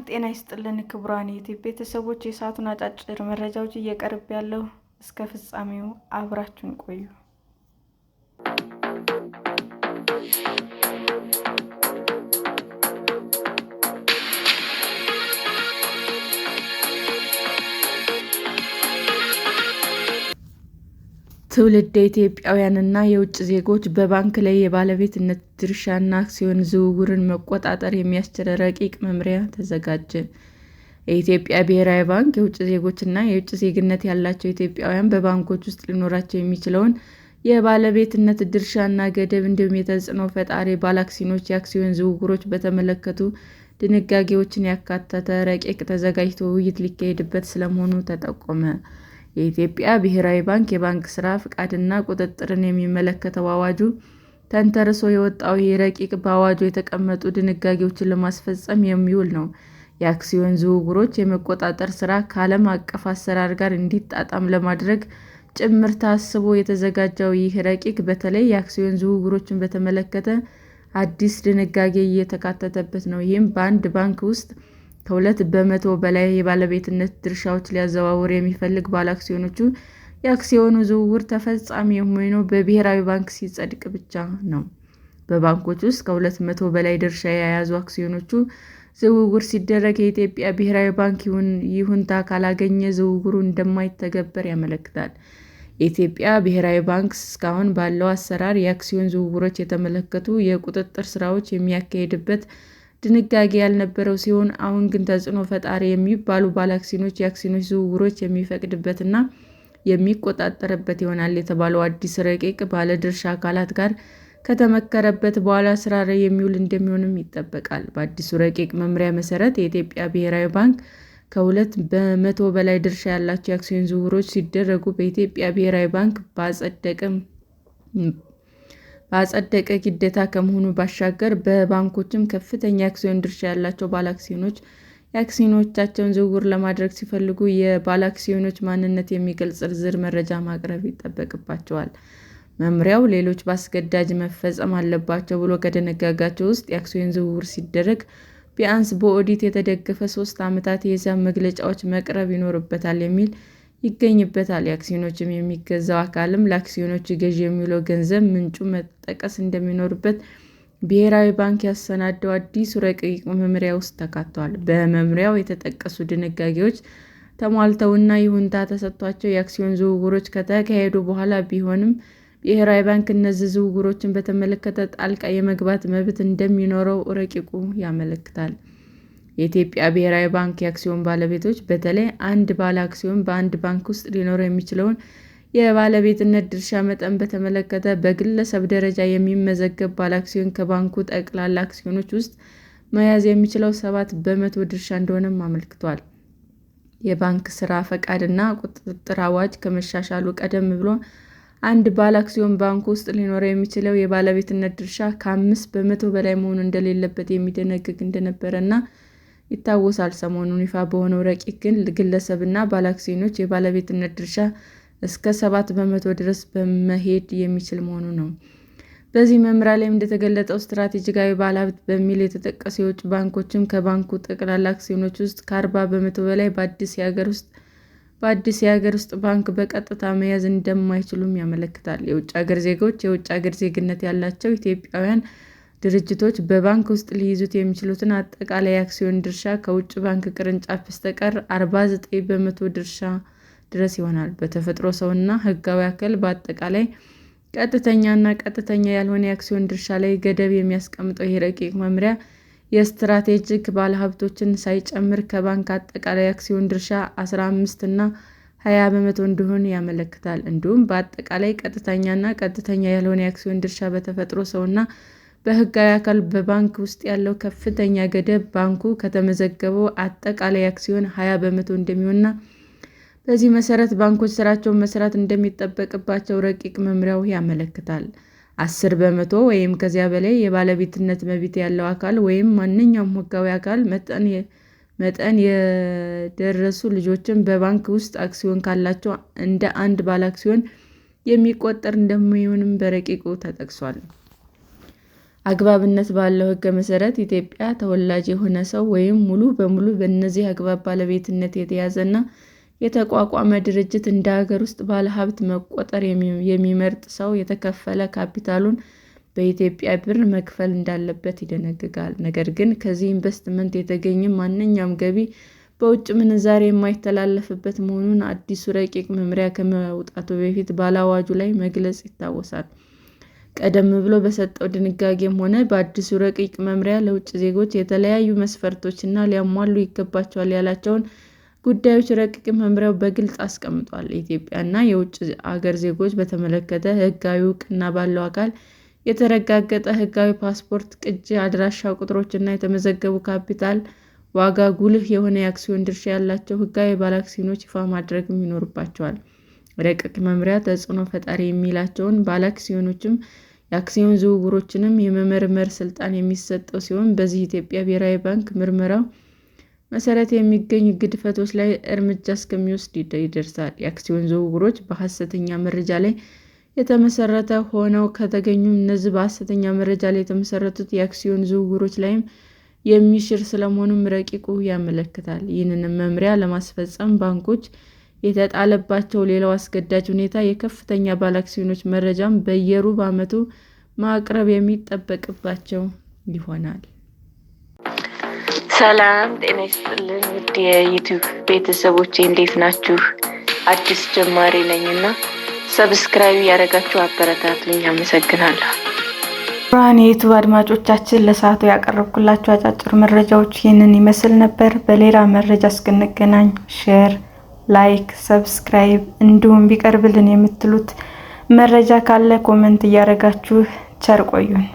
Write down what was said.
ጤና ይስጥልን ክቡራን የዩቲዩብ ቤተሰቦች፣ የሰዓቱን አጫጭር መረጃዎች እየቀርብ ያለው እስከ ፍጻሜው አብራችሁን ቆዩ። ትውልደ ኢትዮጵያውያንና የውጭ ዜጎች በባንክ ላይ የባለቤትነት ድርሻና አክሲዮን ዝውውርን መቆጣጠር የሚያስችል ረቂቅ መመሪያ ተዘጋጀ። የኢትዮጵያ ብሔራዊ ባንክ የውጭ ዜጎችና የውጭ ዜግነት ያላቸው ኢትዮጵያውያን በባንኮች ውስጥ ሊኖራቸው የሚችለውን የባለቤትነት ድርሻና ገደብ፣ እንዲሁም የተጽዕኖ ፈጣሪ ባለአክሲዮኖች የአክሲዮን ዝውውሮች በተመለከቱ ድንጋጌዎችን ያካተተ ረቂቅ ተዘጋጅቶ ውይይት ሊካሄድበት ስለመሆኑ ተጠቆመ። የኢትዮጵያ ብሔራዊ ባንክ የባንክ ሥራ ፈቃድና ቁጥጥርን የሚመለከተው አዋጁ ተንተርሶ የወጣው ይህ ረቂቅ በአዋጁ የተቀመጡ ድንጋጌዎችን ለማስፈጸም የሚውል ነው። የአክሲዮን ዝውውሮች የመቆጣጠር ሥራ ከዓለም አቀፍ አሰራር ጋር እንዲጣጣም ለማድረግ ጭምር ታስቦ የተዘጋጀው ይህ ረቂቅ በተለይ የአክሲዮን ዝውውሮችን በተመለከተ አዲስ ድንጋጌ እየተካተተበት ነው። ይህም በአንድ ባንክ ውስጥ ከ2 በመቶ በላይ የባለቤትነት ድርሻዎች ሊያዘዋውር የሚፈልግ ባለአክሲዮኖች የአክሲዮኑ ዝውውር ተፈጻሚ የሚሆነው በብሔራዊ ባንክ ሲጸድቅ ብቻ ነው። በባንኮች ውስጥ ከ200 በላይ ድርሻ የያዙ አክሲዮኖች ዝውውር ሲደረግ የኢትዮጵያ ብሔራዊ ባንክ ይሁንታ ካላገኘ ዝውውሩ እንደማይተገበር ያመለክታል። የኢትዮጵያ ብሔራዊ ባንክ እስካሁን ባለው አሰራር የአክሲዮን ዝውውሮችን የተመለከቱ የቁጥጥር ሥራዎች የሚያካሂድበት ድንጋጌ ያልነበረው ሲሆን፣ አሁን ግን ተጽዕኖ ፈጣሪ የሚባሉ ባለአክሲዮኖች የአክሲዮን ዝውውሮችን የሚፈቅድበትና የሚቆጣጠርበት ይሆናል የተባለው አዲስ ረቂቅ ባለድርሻ አካላት ጋር ከተመከረበት በኋላ ስራ ላይ የሚውል እንደሚሆንም ይጠበቃል። በአዲሱ ረቂቅ መመሪያ መሰረት የኢትዮጵያ ብሔራዊ ባንክ ከ2 በመቶ በላይ ድርሻ ያላቸው የአክሲዮን ዝውውሮች ሲደረጉ በኢትዮጵያ ብሔራዊ ባንክ በአጸደቀ ግዴታ ከመሆኑ ባሻገር በባንኮችም ከፍተኛ የአክሲዮን ድርሻ ያላቸው ባለአክሲዮኖች የአክሲዮኖቻቸውን ዝውውር ለማድረግ ሲፈልጉ የባለአክሲዮኖች ማንነት የሚገልጽ ዝርዝር መረጃ ማቅረብ ይጠበቅባቸዋል። መመሪያው ሌሎች በአስገዳጅ መፈጸም አለባቸው ብሎ ከደነገጋቸው ውስጥ የአክሲዮን ዝውውር ሲደረግ ቢያንስ በኦዲት የተደገፈ 3 ዓመታት የሂሳብ መግለጫዎች መቅረብ ይኖርበታል የሚል ይገኝበታል። የአክሲዮኖች የሚገዛው አካልም ለአክሲዮኖች ገዢ የሚውለው ገንዘብ ምንጩ መጠቀስ እንደሚኖርበት ብሔራዊ ባንክ ያሰናዳው አዲሱ ረቂቅ መመሪያ ውስጥ ተካቷል። በመመሪያው የተጠቀሱ ድንጋጌዎች ተሟልተውና ይሁንታ ተሰጥቷቸው የአክሲዮን ዝውውሮች ከተካሄዱ በኋላ ቢሆንም ብሔራዊ ባንክ እነዚህ ዝውውሮችን በተመለከተ ጣልቃ የመግባት መብት እንደሚኖረው ረቂቁ ያመለክታል። የኢትዮጵያ ብሔራዊ ባንክ የአክሲዮን ባለቤቶች በተለይ አንድ ባለ አክሲዮን በአንድ ባንክ ውስጥ ሊኖረው የሚችለውን የባለቤትነት ድርሻ መጠን በተመለከተ በግለሰብ ደረጃ የሚመዘገብ ባለአክሲዮን ከባንኩ ጠቅላላ አክሲዮኖች ውስጥ መያዝ የሚችለው 7 በመቶ ድርሻ እንደሆነም አመልክቷል። የባንክ ሥራ ፈቃድና ቁጥጥር አዋጅ ከመሻሻሉ ቀደም ብሎ አንድ ባለአክሲዮን ባንክ ውስጥ ሊኖረው የሚችለው የባለቤትነት ድርሻ ከ5 በመቶ በላይ መሆን እንደሌለበት የሚደነግግ እንደነበረና ይታወሳል። ሰሞኑን ይፋ በሆነው ረቂቅ ግን ግለሰብና ባለአክሲዮኖች የባለቤትነት ድርሻ እስከ 7 በመቶ ድረስ መሄድ የሚችል መሆኑ ነው። በዚህ መመሪያ ላይ እንደተገለጸው ስትራቴጂካዊ ባለሀብት በሚል የተጠቀሱ የውጭ ባንኮችም ከባንኩ ጠቅላላ አክሲዮኖች ውስጥ ከ40 በመቶ በላይ በአዲስ የሀገር ውስጥ ባንክ በቀጥታ መያዝ እንደማይችሉም ያመለክታል። የውጭ ሀገር ዜጎች የውጭ ሀገር ዜግነት ያላቸው ኢትዮጵያውያን ድርጅቶች በባንክ ውስጥ ሊይዙት የሚችሉትን አጠቃላይ የአክሲዮን ድርሻ ከውጭ ባንክ ቅርንጫፍ በስተቀር 49 በመቶ ድርሻ ድረስ ይሆናል። በተፈጥሮ ሰውና ሕጋዊ አካል በአጠቃላይ ቀጥተኛና ቀጥተኛ ያልሆነ የአክሲዮን ድርሻ ላይ ገደብ የሚያስቀምጠው ይህ ረቂቅ መመሪያ የስትራቴጂክ ባለሀብቶችን ሳይጨምር ከባንክ አጠቃላይ አክሲዮን ድርሻ 15 እና 20 በመቶ እንዲሆን ያመለክታል። እንዲሁም በአጠቃላይ ቀጥተኛና ቀጥተኛ ያልሆነ የአክሲዮን ድርሻ በተፈጥሮ ሰውና በሕጋዊ አካል በባንክ ውስጥ ያለው ከፍተኛ ገደብ ባንኩ ከተመዘገበው አጠቃላይ አክሲዮን 20 በመቶ እንደሚሆንና በዚህ መሰረት ባንኮች ስራቸውን መስራት እንደሚጠበቅባቸው ረቂቅ መመሪያው ያመለክታል። 10 በመቶ ወይም ከዚያ በላይ የባለቤትነት መብት ያለው አካል ወይም ማንኛውም ሕጋዊ አካል መጠን የደረሱ ልጆችን በባንክ ውስጥ አክሲዮን ካላቸው እንደ አንድ ባለአክሲዮን የሚቆጠር እንደሚሆንም በረቂቁ ተጠቅሷል። አግባብነት ባለው ሕግ መሰረት ኢትዮጵያ ተወላጅ የሆነ ሰው ወይም ሙሉ በሙሉ በእነዚህ አግባብ ባለቤትነት የተያዘና የተቋቋመ ድርጅት እንደ ሀገር ውስጥ ባለሀብት መቆጠር የሚመርጥ ሰው የተከፈለ ካፒታሉን በኢትዮጵያ ብር መክፈል እንዳለበት ይደነግጋል። ነገር ግን ከዚህ ኢንቨስትመንት የተገኘ ማንኛውም ገቢ በውጭ ምንዛሬ የማይተላለፍበት መሆኑን አዲሱ ረቂቅ መመሪያ ከመውጣቱ በፊት ባለአዋጁ ላይ መግለጹ ይታወሳል። ቀደም ብሎ በሰጠው ድንጋጌም ሆነ በአዲሱ ረቂቅ መመሪያ ለውጭ ዜጎች የተለያዩ መስፈርቶችና ሊያሟሉ ይገባቸዋል ያላቸውን ጉዳዮች ረቂቅ መመሪያው በግልጽ አስቀምጧል። የኢትዮጵያና የውጭ አገር ዜጎች በተመለከተ ሕጋዊ እውቅና ባለው አካል የተረጋገጠ ሕጋዊ ፓስፖርት፣ ቅጂ አድራሻ ቁጥሮችና የተመዘገቡ ካፒታል ዋጋ ጉልህ የሆነ የአክሲዮን ድርሻ ያላቸው ሕጋዊ ባለአክሲዮኖች ይፋ ማድረግም ይኖርባቸዋል። ረቂቅ መመሪያ ተጽዕኖ ፈጣሪ የሚላቸውን ባለአክሲዮኖችም የአክሲዮን ዝውውሮችንም የመመርመር ስልጣን የሚሰጠው ሲሆን በዚህ የኢትዮጵያ ብሔራዊ ባንክ ምርመራው መሰረት የሚገኙ ግድፈቶች ላይ እርምጃ እስከሚወስድ ይደርሳል። የአክሲዮን ዝውውሮች በሐሰተኛ መረጃ ላይ የተመሰረተ ሆነው ከተገኙም እነዚህ በሐሰተኛ መረጃ ላይ የተመሰረቱት የአክሲዮን ዝውውሮች ላይም የሚሽር ስለመሆኑም ረቂቁ ያመለክታል። ይህንንም መመሪያ ለማስፈጸም ባንኮች የተጣለባቸው ሌላው አስገዳጅ ሁኔታ የከፍተኛ ባለአክሲዮኖች መረጃም በየሩብ ዓመቱ ማቅረብ የሚጠበቅባቸው ይሆናል። ሰላም ጤና ይስጥልን ውድ የዩቲዩብ ቤተሰቦቼ እንዴት ናችሁ? አዲስ ጀማሪ ነኝና ሰብስክራይብ ያደረጋችሁ አበረታቱኝ። አመሰግናለሁ። ብርሃን የዩቲዩብ አድማጮቻችን ለሰዓቱ ያቀረብኩላችሁ አጫጭር መረጃዎች ይህንን ይመስል ነበር። በሌላ መረጃ እስክንገናኝ ሼር፣ ላይክ፣ ሰብስክራይብ እንዲሁም ቢቀርብልን የምትሉት መረጃ ካለ ኮሜንት እያደረጋችሁ ቸር ቆዩን።